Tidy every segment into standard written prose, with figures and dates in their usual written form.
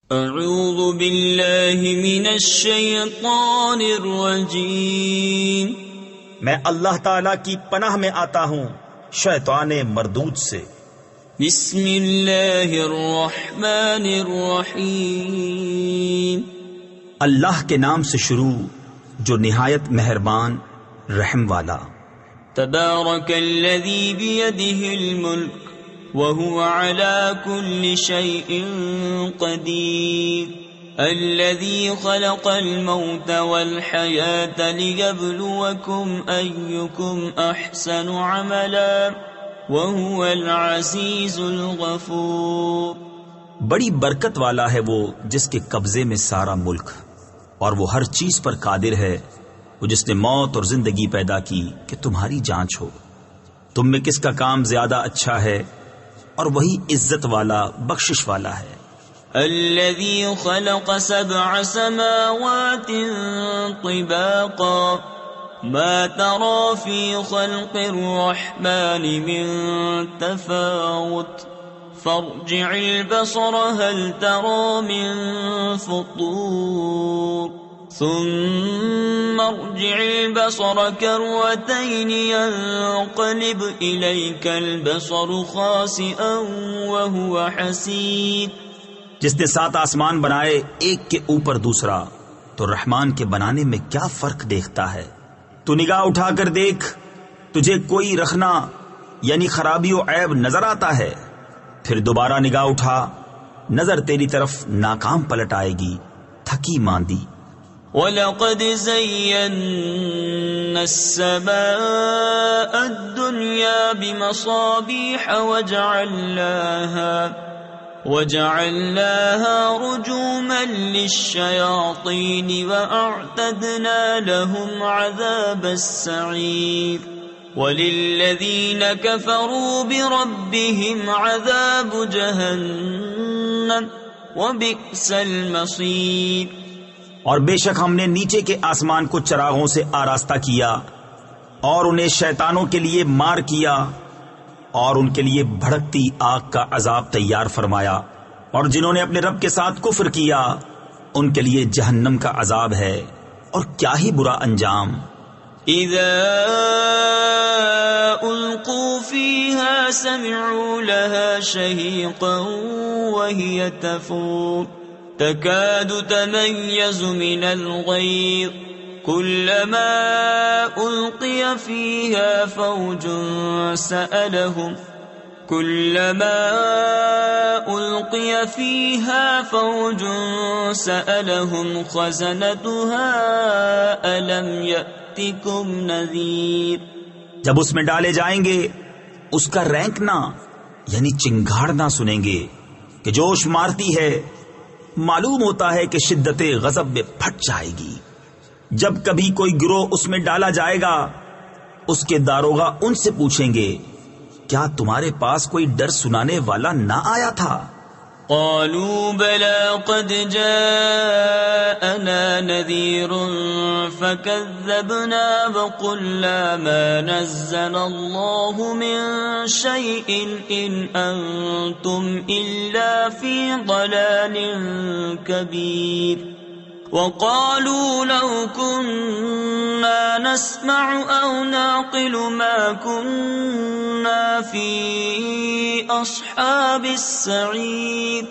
اعوذ باللہ من الشیطان الرجیم، میں اللہ تعالی کی پناہ میں آتا ہوں شیطان مردود سے۔ بسم اللہ الرحمن الرحیم، اللہ کے نام سے شروع جو نہایت مہربان رحم والا۔ تبارک الذی بیدہ الملک وهو على كل شيء قدير الذي خلق الموت والحياة ليبلوكم أيكم أحسن عملا وهو العزيز الغفور۔ بڑی برکت والا ہے وہ جس کے قبضے میں سارا ملک، اور وہ ہر چیز پر قادر ہے، وہ جس نے موت اور زندگی پیدا کی کہ تمہاری جانچ ہو، تم میں کس کا کام زیادہ اچھا ہے، اور وہی عزت والا بخشش والا ہے۔ الذي خلق 7 سماوات طباقا ما ترى في خلق الرحمن من تفاوت فارجع البصر هل ترى من فطور ثم ارجع البصر كرتين ينقلب إليك البصر خاسئا وهو حسير۔ جس نے 7 آسمان بنائے ایک کے اوپر دوسرا، تو رحمان کے بنانے میں کیا فرق دیکھتا ہے؟ تو نگاہ اٹھا کر دیکھ، تجھے کوئی رکھنا یعنی خرابی و عیب نظر آتا ہے؟ پھر دوبارہ نگاہ اٹھا، نظر تیری طرف ناکام پلٹ آئے گی، تھکی ماندی۔ وَلَقَدْ زَيَّنَّا السَّمَاءَ الدُّنْيَا بِمَصَابِيحَ وَجَعَلْنَاهَا رُجُومًا لِلشَّيَاطِينِ وَأَعْتَدْنَا لَهُمْ عَذَابَ السَّعِيرِ وَلِلَّذِينَ كَفَرُوا بِرَبِّهِمْ عَذَابُ جَهَنَّمَ وَبِئْسَ الْمَصِيرُ۔ اور بے شک ہم نے نیچے کے آسمان کو چراغوں سے آراستہ کیا، اور انہیں شیطانوں کے لیے مار کیا، اور ان کے لیے بھڑکتی آگ کا عذاب تیار فرمایا، اور جنہوں نے اپنے رب کے ساتھ کفر کیا ان کے لیے جہنم کا عذاب ہے، اور کیا ہی برا انجام۔ اذا القوا فيها سمعوا لها شهيقا وهي تفور تكاد تميز من الغيظ كلما ألقي فيها فوج سألهم خزنتها ألم يأتكم نذير۔ جب اس میں ڈالے جائیں گے اس کا رینکنا یعنی چنگھاڑنا سنیں گے کہ جوش مارتی ہے، معلوم ہوتا ہے کہ شدت غضب میں پھٹ جائے گی۔ جب کبھی کوئی گروہ اس میں ڈالا جائے گا اس کے داروغہ ان سے پوچھیں گے کیا تمہارے پاس کوئی ڈر سنانے والا نہ آیا تھا؟ قالوا بلى قد جاءنا نذير فكذبنا وقلنا ما نزل الله من شيء إن أنتم إلا في ضلال كبير وقالوا لو كنا نسمع أو نعقل ما كنا في أصحاب السعير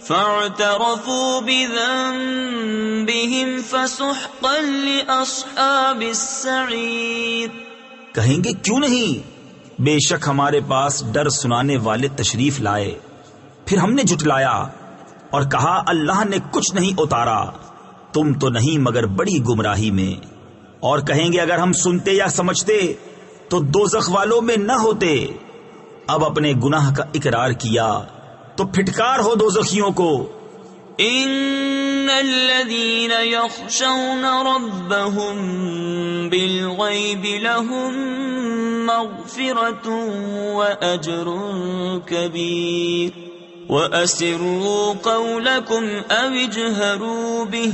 فاعترفوا بذنبهم فسحقا لأصحاب السعير۔ کہیں گے کیوں نہیں، بے شک ہمارے پاس ڈر سنانے والے تشریف لائے، پھر ہم نے جھٹلایا اور کہا اللہ نے کچھ نہیں اتارا، تم تو نہیں مگر بڑی گمراہی میں۔ اور کہیں گے اگر ہم سنتے یا سمجھتے تو دوزخ والوں میں نہ ہوتے۔ اب اپنے گناہ کا اقرار کیا تو پھٹکار ہو دوزخیوں کو۔ ان الذين يخشون ربهم بالغيب لهم مغفرة واجر كبير واسروا قولكم او اجهروا به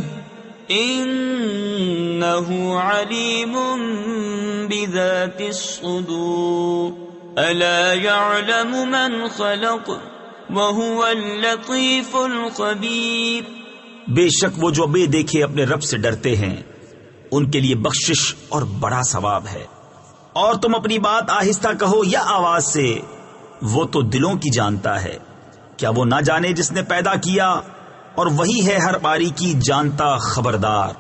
انه عليم بذات الصدور الا يعلم من خلق وهو اللطيف الخبير. بے شک وہ جو بے دیکھے اپنے رب سے ڈرتے ہیں ان کے لیے بخشش اور بڑا ثواب ہے. اور تم اپنی بات آہستہ کہو یا آواز سے، وہ تو دلوں کی جانتا ہے. کیا وہ نہ جانے جس نے پیدا کیا، اور وہی ہے ہر باریکی جانتا خبردار.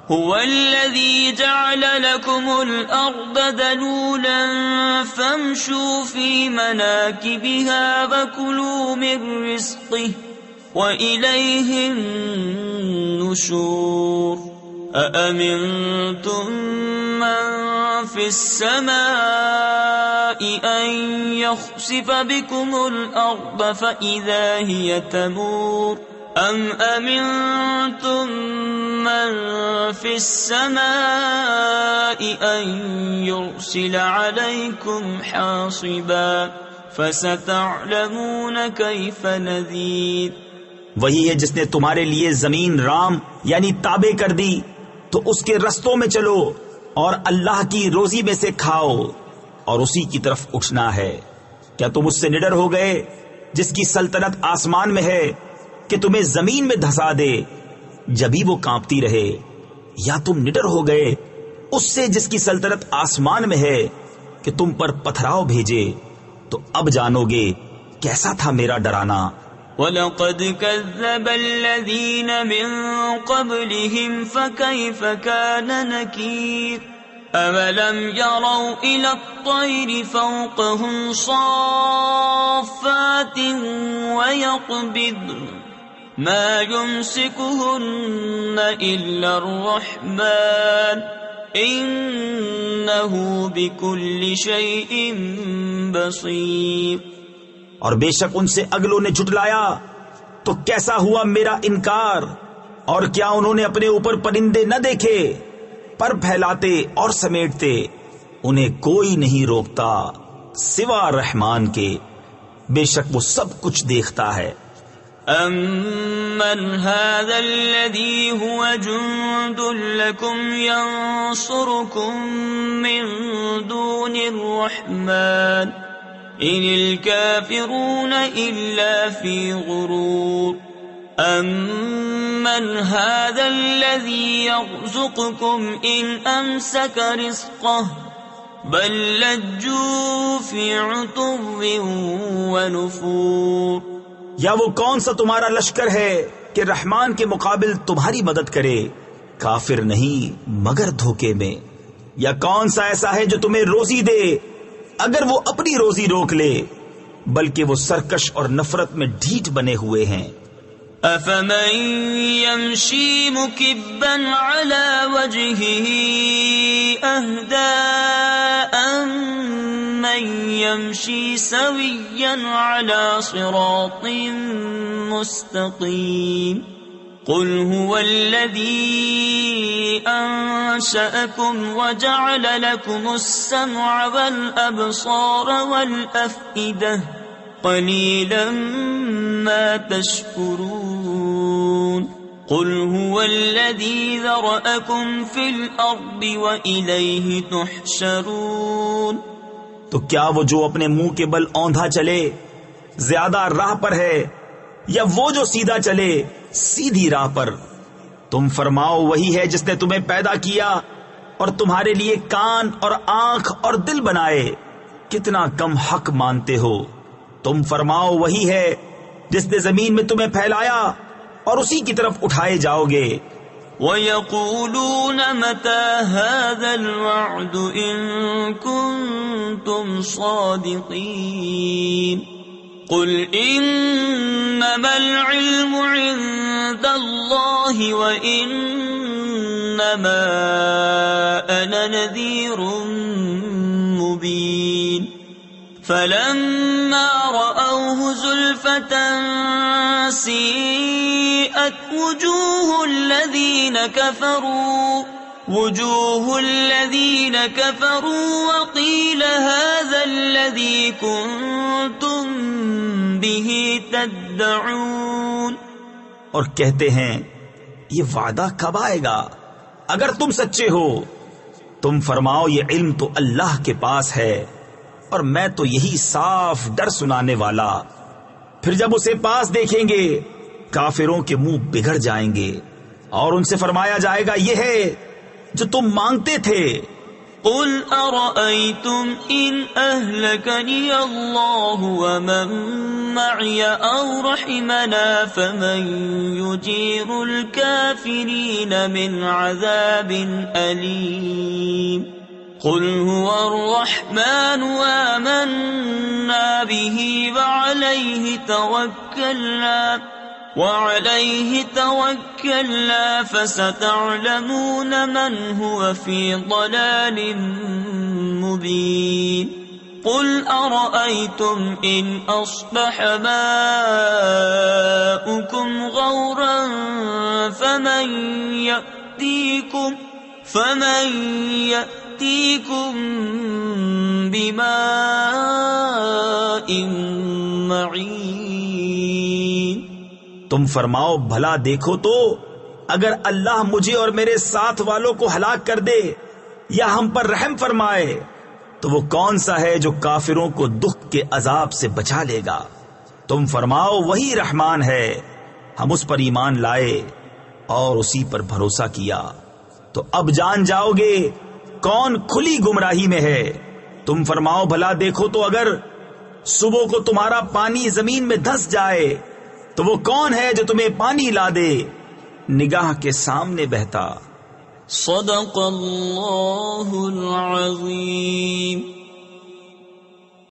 هو الذي جعل لكم الأرض ذلولا فامشوا في مناكبها وكلوا من رزقه وإليه النشور. أأمنتم من في السماء أن يخسف بكم الأرض فإذا هي تمور أم أمنتم من في السماء أن يرسل عليكم حاصبا فستعلمون كيف نذير. وہی ہے جس نے تمہارے لیے زمین رام یعنی تابع کر دی، تو اس کے رستوں میں چلو اور اللہ کی روزی میں سے کھاؤ اور اسی کی طرف اٹھنا ہے. کیا تم اس سے نڈر ہو گئے جس کی سلطنت آسمان میں ہے کہ تمہیں زمین میں دھسا دے جبھی وہ کانپتی رہے، یا تم نڈر ہو گئے اس سے جس کی سلطنت آسمان میں ہے کہ تم پر پتھراؤ بھیجے؟ تو اب جانو گے کیسا تھا میرا ڈرانا. وَلَقَدْ كَذَّبَ الَّذِينَ مِن قَبْلِهِمْ فَكَيْفَ كَانَ نَكِيرِ. أَوَلَمْ يَرَوْا إِلَى الطَّيْرِ فَوْقَهُمْ صَافَّاتٍ وَيَقْبِضْنَ مَا يُمْسِكُهُنَّ إِلَّا الرَّحْمَنُ إِنَّهُ بِكُلِّ شَيْءٍ بَصِيرٌ. اور بے شک ان سے اگلوں نے جھٹلایا تو کیسا ہوا میرا انکار. اور کیا انہوں نے اپنے اوپر پرندے نہ دیکھے، پر پھیلاتے اور سمیٹتے، انہیں کوئی نہیں روکتا سوا رحمان کے، بے شک وہ سب کچھ دیکھتا ہے. أَمَّنْ هَذَا الَّذِي هُوَ جُندٌ لَكُمْ يَنصُرُكُم مِّن دُونِ الرَّحْمَنِ إِنِ الْكَافِرُونَ إِلَّا فِي غُرُورٍ. أَمَّنْ هَذَا الَّذِي يَرْزُقُكُمْ إِنْ أَمْسَكَ رِزْقَهُ بَل لَّجُّوا فِي عُتُوٍّ وَنُفُورٍ. یا وہ کون سا تمہارا لشکر ہے کہ رحمان کے مقابل تمہاری مدد کرے؟ کافر نہیں مگر دھوکے میں. یا کون سا ایسا ہے جو تمہیں روزی دے اگر وہ اپنی روزی روک لے، بلکہ وہ سرکش اور نفرت میں ڈھیٹ بنے ہوئے ہیں. أَفَمَن يَمْشِي مُكِبًّا عَلَى وَجْهِهِ أَهْدَىٰ أَمَّن يَمْشِي سَوِيًّا عَلَى صِرَاطٍ مُّسْتَقِيمٍ. قُلْ هُوَ الَّذِي أَنشَأَكُمْ وَجَعَلَ لَكُمُ السَّمْعَ وَالْأَبْصَارَ وَالْأَفْئِدَةَ قَلِيلًا مَا تَشْكُرُونَ. قُلْ هُوَ الَّذِي ذَرَأَكُمْ فِي الْأَرْضِ وَإِلَيْهِ تُحْشَرُونَ. تو کیا وہ جو اپنے منہ کے بل اوندھا چلے زیادہ راہ پر ہے، یا وہ جو سیدھا چلے سیدھی راہ پر؟ تم فرماؤ وہی ہے جس نے تمہیں پیدا کیا اور تمہارے لیے کان اور آنکھ اور دل بنائے، کتنا کم حق مانتے ہو. تم فرماؤ وہی ہے جس نے زمین میں تمہیں پھیلایا اور اسی کی طرف اٹھائے جاؤ گے. وَيَقُولُونَ مَتَى هَذَا الْوَعْدُ إِن كُنتُمْ صَادِقِينَ. قُلْ إِنَّمَا الْعِلْمُ عِندَ اللَّهِ وَإِنَّمَا أَنَا نَذِيرٌ مُّبِينٌ. فَلَمَّا رَأَوْهُ زُلْفَةً سِيئَتْ وُجُوهُ الَّذِينَ كَفَرُوا وَقِيلَ هَذَا الَّذِي كُنتُم بِهِ تَدَّعُونَ. اور کہتے ہیں یہ وعدہ کب آئے گا اگر تم سچے ہو؟ تم فرماؤ یہ علم تو اللہ کے پاس ہے، اور میں تو یہی صاف ڈر سنانے والا پھر جب اسے پاس دیکھیں گے کافروں کے منہ بگڑ جائیں گے، اور ان سے فرمایا جائے گا یہ ہے جو تم مانگتے تھے۔ قل أرأيتم إن أهلكني الله ومن معي أو رحمنا فمن يجير الكافرين من عذاب أليم قل هو الرحمن آمنا به وعليه توكلنا فستعلمون من هو في ضلال مبين قل أرأيتم إن أصبح ماؤكم غورا فمن يأتيكم بماء معين۔ تم فرماؤ بھلا دیکھو تو اگر اللہ مجھے اور میرے ساتھ والوں کو ہلاک کر دے یا ہم پر رحم فرمائے تو وہ کون سا ہے جو کافروں کو دکھ کے عذاب سے بچا لے گا؟ تم فرماؤ وہی رحمان ہے، ہم اس پر ایمان لائے اور اسی پر بھروسہ کیا، تو اب جان جاؤ گے کون کھلی گمراہی میں ہے۔ تم فرماؤ بھلا دیکھو تو اگر صبح کو تمہارا پانی زمین میں دھس جائے تو وہ کون ہے جو تمہیں پانی لا دے نگاہ کے سامنے بہتا۔ صدق اللہ العظیم۔